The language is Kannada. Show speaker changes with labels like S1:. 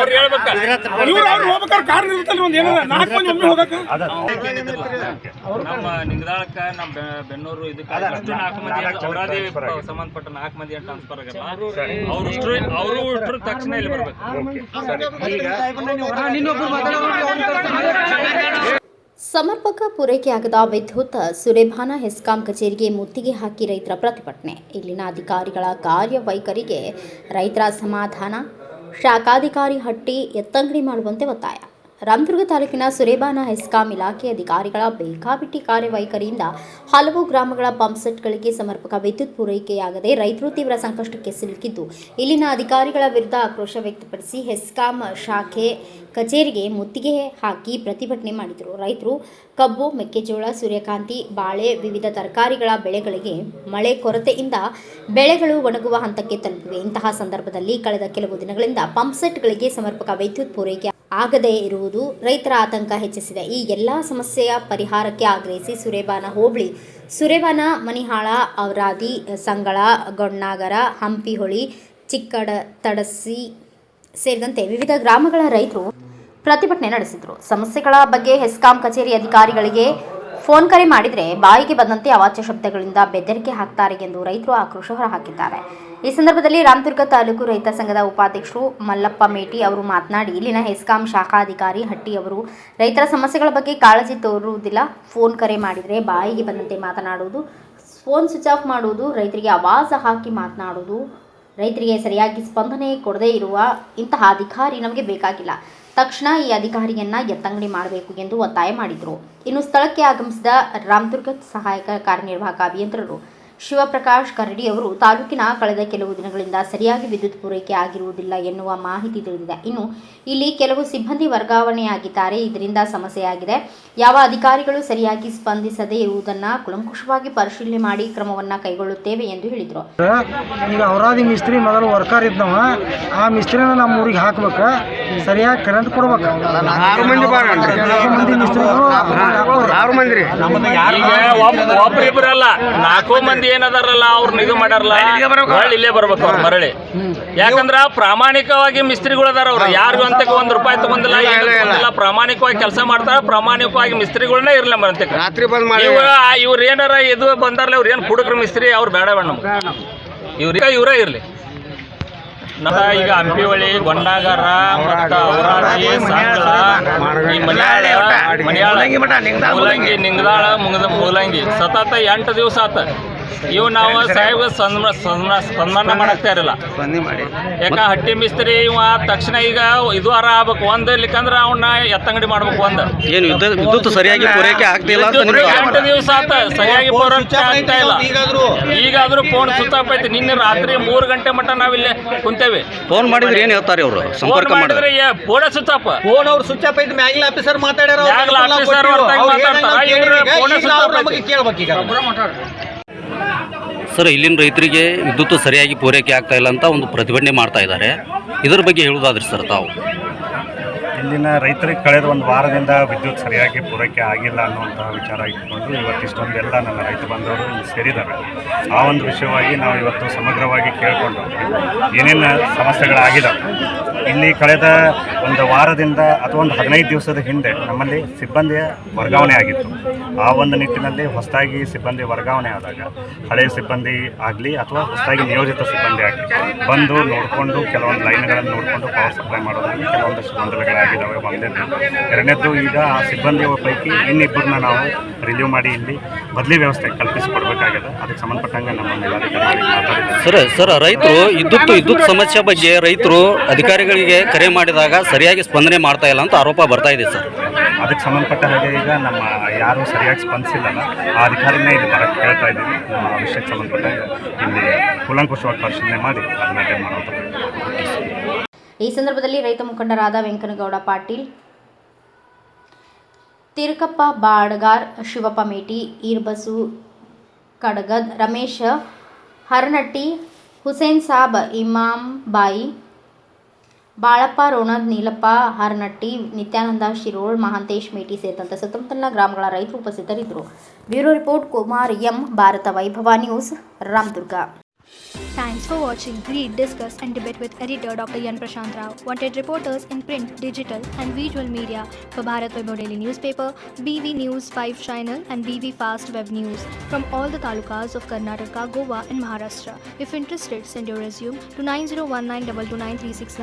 S1: ಅವ್ರು ಹೇಳ್ಬೇಕ
S2: ಇವ್ರು ಅವ್ರು ಹೋಗ್ಬೇಕಾದ್ರೆ ಕಾರಣ ಇರುತ್ತಲ್ಲ ಒಂದು ಏನಾರ 4 ಮಂದಿ ಒಮ್ಮೆ ಹೋಗಕ್ಕೆ
S1: ನಮ್ಮ ನಿಂಗದಾಳಕ್ಕ ನಮ್ಮ ಬೆನ್ನೂರು ಇದಕ್ಕೆ 4 ಮಂದಿ ಅವರಾದಿ ಸಂಬಂಧಪಟ್ಟ 4 ಮಂದಿ ಟ್ರಾನ್ಸ್ಫರ್ ಆಗಲ್ಲ ಅವರು ಇಷ್ಟರು ತಕ್ಷಣ ಇಲ್ಲಿ ಬರ್ಬೇಕು.
S3: ಸಮರ್ಪಕ ಪೂರೈಕೆಯಾಗದ ವಿದ್ಯುತ್ ಸುರೇಭಾನ ಹೆಸ್ಕಾಂ ಕಚೇರಿಗೆ ಮುತ್ತಿಗೆ ಹಾಕಿ ರೈತರ ಪ್ರತಿಭಟನೆ. ಇಲ್ಲಿನ ಅಧಿಕಾರಿಗಳ ಕಾರ್ಯವೈಖರಿಗೆ ರೈತರ ಅಸಮಾಧಾನ. ಶಾಖಾಧಿಕಾರಿ ಹಟ್ಟಿ ಎತ್ತಂಗಡಿ ಮಾಡುವಂತೆ ಒತ್ತಾಯ. ರಾಮದುರ್ಗ ತಾಲೂಕಿನ ಸುರೇಭಾನ ಹೆಸ್ಕಾಂ ಇಲಾಖೆ ಅಧಿಕಾರಿಗಳ ಬೇಕಾಬಿಟ್ಟಿ ಕಾರ್ಯವೈಖರಿಯಿಂದ ಹಲವು ಗ್ರಾಮಗಳ ಪಂಪ್ಸೆಟ್ಗಳಿಗೆ ಸಮರ್ಪಕ ವಿದ್ಯುತ್ ಪೂರೈಕೆಯಾಗದೆ ರೈತರು ತೀವ್ರ ಸಂಕಷ್ಟಕ್ಕೆ ಸಿಲುಕಿದ್ದು ಇಲ್ಲಿನ ಅಧಿಕಾರಿಗಳ ವಿರುದ್ಧ ಆಕ್ರೋಶ ವ್ಯಕ್ತಪಡಿಸಿ ಹೆಸ್ಕಾಂ ಶಾಖೆ ಕಚೇರಿಗೆ ಮುತ್ತಿಗೆ ಹಾಕಿ ಪ್ರತಿಭಟನೆ ಮಾಡಿದರು. ರೈತರು ಕಬ್ಬು, ಮೆಕ್ಕೆಜೋಳ, ಸೂರ್ಯಕಾಂತಿ, ಬಾಳೆ, ವಿವಿಧ ತರಕಾರಿಗಳ ಬೆಳೆಗಳಿಗೆ ಮಳೆ ಕೊರತೆಯಿಂದ ಬೆಳೆಗಳು ಒಣಗುವ ಹಂತಕ್ಕೆ ತಲುಪಿವೆ. ಇಂತಹ ಸಂದರ್ಭದಲ್ಲಿ ಕಳೆದ ಕೆಲವು ದಿನಗಳಿಂದ ಪಂಪ್ಸೆಟ್ಗಳಿಗೆ ಸಮರ್ಪಕ ವಿದ್ಯುತ್ ಪೂರೈಕೆ ಆಗದೇ ಇರುವುದು ರೈತರ ಆತಂಕ ಹೆಚ್ಚಿಸಿದೆ. ಈ ಎಲ್ಲ ಸಮಸ್ಯೆಯ ಪರಿಹಾರಕ್ಕೆ ಆಗ್ರಹಿಸಿ ಸುರೇಬಾನ ಹೋಬಳಿ ಸುರೇಬಾನ, ಮನಿಹಾಳ, ಔರಾದಿ, ಸಂಗಳ, ಗೊಣ್ಣಾಗರ, ಹಂಪಿಹೊಳಿ, ಚಿಕ್ಕಡತಡಸಿ ಸೇರಿದಂತೆ ವಿವಿಧ ಗ್ರಾಮಗಳ ರೈತರು ಪ್ರತಿಭಟನೆ ನಡೆಸಿದರು. ಸಮಸ್ಯೆಗಳ ಬಗ್ಗೆ ಹೆಸ್ಕಾಂ ಕಚೇರಿ ಅಧಿಕಾರಿಗಳಿಗೆ ಫೋನ್ ಕರೆ ಮಾಡಿದರೆ ಬಾಯಿಗೆ ಬಂದಂತೆ ಅವಾಚ್ಯ ಶಬ್ದಗಳಿಂದ ಬೆದರಿಕೆ ಹಾಕ್ತಾರೆ ಎಂದು ರೈತರು ಆಕ್ರೋಶ ಹೊರಹಾಕಿದ್ದಾರೆ. ಈ ಸಂದರ್ಭದಲ್ಲಿ ರಾಮದುರ್ಗ ತಾಲೂಕು ರೈತ ಸಂಘದ ಉಪಾಧ್ಯಕ್ಷರು ಮಲ್ಲಪ್ಪ ಮೇಟಿ ಅವರು ಮಾತನಾಡಿ, ಇಲ್ಲಿನ ಹೆಸ್ಕಾಂ ಶಾಖಾಧಿಕಾರಿ ಹಟ್ಟಿ ಅವರು ರೈತರ ಸಮಸ್ಯೆಗಳ ಬಗ್ಗೆ ಕಾಳಜಿ ತೋರುವುದಿಲ್ಲ. ಫೋನ್ ಕರೆ ಮಾಡಿದರೆ ಬಾಯಿಗೆ ಬಂದಂತೆ ಮಾತನಾಡುವುದು, ಫೋನ್ ಸ್ವಿಚ್ ಆಫ್ ಮಾಡುವುದು, ರೈತರಿಗೆ ಆವಾಜ ಹಾಕಿ ಮಾತನಾಡುವುದು, ರೈತರಿಗೆ ಸರಿಯಾಗಿ ಸ್ಪಂದನೆ ಕೊಡದೇ ಇರುವ ಇಂತಹ ಅಧಿಕಾರಿ ನಮಗೆ ಬೇಕಾಗಿಲ್ಲ. ತಕ್ಷಣ ಈ ಅಧಿಕಾರಿಯನ್ನ ಎತ್ತಂಗಡಿ ಮಾಡಬೇಕು ಎಂದು ಒತ್ತಾಯ ಮಾಡಿದರು. ಇನ್ನು ಸ್ಥಳಕ್ಕೆ ಆಗಮಿಸಿದ ರಾಮದುರ್ಗ ಸಹಾಯಕ ಕಾರ್ಯನಿರ್ವಾಹಕ ಅಭಿಯಂತರರು ಶಿವಪ್ರಕಾಶ್ ಕರಡಿ ಅವರು ತಾಲೂಕಿನ ಕಳೆದ ಕೆಲವು ದಿನಗಳಿಂದ ಸರಿಯಾಗಿ ವಿದ್ಯುತ್ ಪೂರೈಕೆ ಆಗಿರುವುದಿಲ್ಲ ಎನ್ನುವ ಮಾಹಿತಿ ತಿಳಿದಿದೆ. ಇನ್ನು ಇಲ್ಲಿ ಕೆಲವು ಸಿಬ್ಬಂದಿ ವರ್ಗಾವಣೆಯಾಗಿದ್ದಾರೆ, ಇದರಿಂದ ಸಮಸ್ಯೆಯಾಗಿದೆ. ಯಾವ ಅಧಿಕಾರಿಗಳು ಸರಿಯಾಗಿ ಸ್ಪಂದಿಸದೇ ಇರುವುದನ್ನು ಕೂಲಂಕುಷವಾಗಿ ಪರಿಶೀಲನೆ ಮಾಡಿ ಕ್ರಮವನ್ನು ಕೈಗೊಳ್ಳುತ್ತೇವೆ ಎಂದು ಹೇಳಿದರು.
S4: ಈಗ ಔರಾದಿ ಮಿಸ್ತ್ರಿ ಮೊದಲು ವರ್ಕರ್ ಇದ್ದವ, ಆ ಮಿಸ್ತ್ರಿನ ನಮ್ಮ ಊರಿಗೆ ಹಾಕ್ಬೇಕು, ಸರಿಯಾಗಿ ಕರೆಂಟ್ ಕೊಡ್ಬೇಕು.
S2: 6 ಮಂದಿ
S4: ಮಿಸ್ತ್ರಿಗಳು
S2: 6 ಮಂದಿ
S1: ಒಬ್ಬರಿಬ್ಬರಲ್ಲ 4 ಮಂದಿ ಏನದಾರಲ್ಲ ಅವ್ರನ್ನ ಇದು ಮಾಡಾರಲ್ಲ, ಇಲ್ಲೇ ಬರ್ಬೇಕು ಅವ್ರು ಮರಳಿ. ಯಾಕಂದ್ರ ಪ್ರಾಮಾಣಿಕವಾಗಿ ಮಿಸ್ತ್ರಿಗಳು ಅದಾರ. ಅವ್ರು ಯಾರಿಗೂ ಅಂತ $1 ತಗೊಂಡಿಲ್ಲ, ಪ್ರಾಮಾಣಿಕವಾಗಿ ಕೆಲಸ ಮಾಡ್ತಾರ. ಪ್ರಾಮಾಣಿಕವಾಗಿ ಮಿಸ್ತ್ರಿಗಳನ್ನ ಇರ್ಲಿ ಅಂತ
S2: ರಾತ್ರಿ ಬಂದ್ ಮಾಡಿ
S1: ಇವ್ರು ಏನಾರ ಇದು ಬಂದಾರಲ್ಲ, ಇವ್ರು ಏನು ಹುಡುಗ್ರ ಮಿಸ್ತ್ರಿ ಅವ್ರು ಬೇಡ ಬೇಡ ಇವರೇ ಇರ್ಲಿ. ಈಗ ಹಂಪಿಹೊಳಿ, ಗೊಣ್ಣಾಗರ, ಔರಾದಿ, ಸಂಗಳ, ಮೂಲಂಗಿ, ನಿಂಗದಾಳ, ಮೂಲಂಗಿ ಸತತ 8 ದಿವಸ ಆತ. ಇವು ನಾವು ಸಾಹೇಬ್ ಸ್ಪಂದನ ಮಾಡಕ್ತಾ ಇರಲ್ಲ. ಯಾಕ ಹಟ್ಟಿ ಮಿಸ್ತ್ರಿ ಇವ ತಕ್ಷಣ ಈಗ ಇದು ಅರ ಆಗ್ಬೇಕು, ಒಂದು ಇರ್ಲಿಕ್ಕಂದ್ರೆ ಅವನ್ನ ಎತ್ತಂಗಡಿ ಮಾಡ್ಬೇಕು. ಒಂದು
S5: ಏನು ವಿದ್ಯುತ್ ಸರಿಯಾಗಿ ಪೂರೈಕೆ ಆಗ್ತಿಲ್ಲ.
S1: 8 ದಿವಸ ಆತ ಸರಿಯಾಗಿ ಪೂರೈಕೆ ಆಗ್ತಾ ಇಲ್ಲ. ಈಗಾದ್ರೂ ಫೋನ್ ಸ್ವಿಚ್ ಆಫ್ ಐತಿ. ನಿನ್ನೆ ರಾತ್ರಿ 3 ಗಂಟೆ ಮಟ್ಟ ನಾವಿಲ್ಲಿ ಕುಂತೇವೆ.
S5: ಫೋನ್ ಮಾಡಿದ್ರೆ ಏನ್ ಹೇಳ್ತಾರೆ ಅವರು? ಸಂಪರ್ಕ ಮಾಡಿದ್ರೆ
S1: ಫೋನ್ ಸ್ವಿಚ್ ಆಫ್.
S6: ಫೋನ್ ಅವ್ರು ಸ್ವಿಚ್ ಆಫ್ ಐತಿ. ಮ್ಯಾಗಿನ ಆಫೀಸರ್ ಮಾತಾಡ್ಯಾರ,
S1: ಆಫೀಸರ್
S5: ಸರ್, ಇಲ್ಲಿನ ರೈತರಿಗೆ ವಿದ್ಯುತ್ ಸರಿಯಾಗಿ ಪೂರೈಕೆ ಆಗ್ತಾ ಇಲ್ಲ ಅಂತ ಒಂದು ಪ್ರತಿಭಟನೆ ಮಾಡ್ತಾ ಇದ್ದಾರೆ. ಇದರ ಬಗ್ಗೆ ಹೇಳುವುದಾದ್ರಿ ಸರ್ ತಾವು?
S7: ಇಲ್ಲಿನ ರೈತರಿಗೆ ಕಳೆದ 1 ವಾರದಿಂದ ವಿದ್ಯುತ್ ಸರಿಯಾಗಿ ಪೂರೈಕೆ ಆಗಿಲ್ಲ ಅನ್ನುವಂತಹ ವಿಚಾರ ಇಟ್ಕೊಂಡು ಇವತ್ತಿಷ್ಟೊಂದೆಲ್ಲ ನನ್ನ ರೈತ ಬಂದವರು ಇಲ್ಲಿ ಸೇರಿದ್ದಾರೆ. ಆ ಒಂದು ವಿಷಯವಾಗಿ ನಾವು ಇವತ್ತು ಸಮಗ್ರವಾಗಿ ಕೇಳಿಕೊಂಡು ಏನೇನು ಸಮಸ್ಯೆಗಳಾಗಿದ್ದಾವೆ, ಇಲ್ಲಿ ಕಳೆದ 1 ವಾರದಿಂದ ಅಥವಾ ಒಂದು 15 ದಿವಸದ ಹಿಂದೆ ನಮ್ಮಲ್ಲಿ ಸಿಬ್ಬಂದಿಯ ವರ್ಗಾವಣೆ ಆಗಿತ್ತು. ಆ ಒಂದು ನಿಟ್ಟಿನಲ್ಲಿ ಹೊಸದಾಗಿ ಸಿಬ್ಬಂದಿ ವರ್ಗಾವಣೆ ಆದಾಗ ಹಳೆಯ ಸಿಬ್ಬಂದಿ ಆಗಲಿ ಅಥವಾ ಹೊಸದಾಗಿ ನಿಯೋಜಿತ ಸಿಬ್ಬಂದಿ ಆಗಲಿ ಬಂದು ನೋಡಿಕೊಂಡು ಕೆಲವೊಂದು ಲೈನ್ಗಳನ್ನು ನೋಡಿಕೊಂಡು ಪವರ್ ಸಪ್ಲೈ ಮಾಡೋದ್ರಲ್ಲಿ ಕೆಲವೊಂದಷ್ಟು ಗೊಂದಲಗಳಾಗಿದ್ದಾವೆ. ಒಂದನೇದು. ಎರಡನೇದು, ಈಗ ಆ ಸಿಬ್ಬಂದಿಯ ಪೈಕಿ ಇನ್ನಿಬ್ಬರನ್ನ ನಾವು ರಿಲೀವ್ ಮಾಡಿ ಇಲ್ಲಿ ಬದಲಿ ವ್ಯವಸ್ಥೆ ಕಲ್ಪಿಸಿಕೊಡ್ಬೇಕಾಗಿದೆ. ಅದಕ್ಕೆ ಸಂಬಂಧಪಟ್ಟಂಗೆ ನಮ್ಮ ಜಿಲ್ಲಾಧಿಕಾರಿಗಳಿಗೆ ಮಾತಾಡಿದ್ದಾರೆ.
S5: ಸರ್, ರೈತರು ವಿದ್ಯುತ್ ಸಮಸ್ಯೆ ಬಗ್ಗೆ ರೈತರು ಅಧಿಕಾರಿಗಳಿಗೆ ಕರೆ ಮಾಡಿದಾಗ ಸರಿಯಾಗಿ ಸ್ಪಂದನೆ ಮಾಡ್ತಾ ಇಲ್ಲ ಅಂತ ಆರೋಪ ಬರ್ತಾ ಇದೆ ಸರ್.
S7: ಅದಕ್ಕೆ ಸಂಬಂಧಪಟ್ಟ ಹಾಗೆ ಈಗ ನಮ್ಮ ಯಾರು ಸರಿಯಾಗಿ ಸ್ಪಂದಿಸಿಲ್ಲಲ್ಲ, ಆ ಅಧಿಕಾರಿನೇ ಇಲ್ಲಿ ಬರಕ್ಕೆ ಹೇಳ್ತಾ ಇದ್ದೀವಿ. ನಮ್ಮ ವಿಷಯಕ್ಕೆ ಸಂಬಂಧಪಟ್ಟಂಗೆ ಇಲ್ಲಿ ಕೂಲಂಕುಷವಾಗಿ ಪರಿಶೀಲನೆ ಮಾಡಿ ಅದನ್ನ ಅಟೆಂಡ್ ಮಾಡೋದು.
S3: ಈ ಸಂದರ್ಭದಲ್ಲಿ ರೈತ ಮುಖಂಡರಾದ ವೆಂಕನಗೌಡ ಪಾಟೀಲ್, ತಿರುಕಪ್ಪ ಬಾಡಗಾರ್, ಶಿವಪ್ಪ ಮೇಟಿ, ಈರ್ಬಸು ಕಡಗದ್, ರಮೇಶ್ ಹರನಟ್ಟಿ, ಹುಸೇನ್ ಸಾಬ್, ಇಮಾಮ್ ಬಾಯಿ, ಬಾಳಪ್ಪ ರೋಣದ್, ನೀಲಪ್ಪ ಹರನಟ್ಟಿ, ನಿತ್ಯಾನಂದ ಶಿರೋಳ್, ಮಹಾಂತೇಶ್ ಮೇಟಿ ಸೇರಿದಂತೆ ಸುತ್ತಮುತ್ತಲಿನ ಗ್ರಾಮಗಳ ರೈತರು ಉಪಸ್ಥಿತರಿದ್ದರು. Bureau report Kumar M, Bharat Vaibhav news, Ramdurg.
S8: Thanks for watching. Read, discuss and debate with editor Dr. Yan Prashant Rao. Wanted reporters in print, digital and visual media for Bharat Vaibhav Daily Newspaper, BV News 5 Channel and BV Fast Web News from all the talukas of Karnataka, Goa and Maharashtra. If interested, send your resume to 9019229369.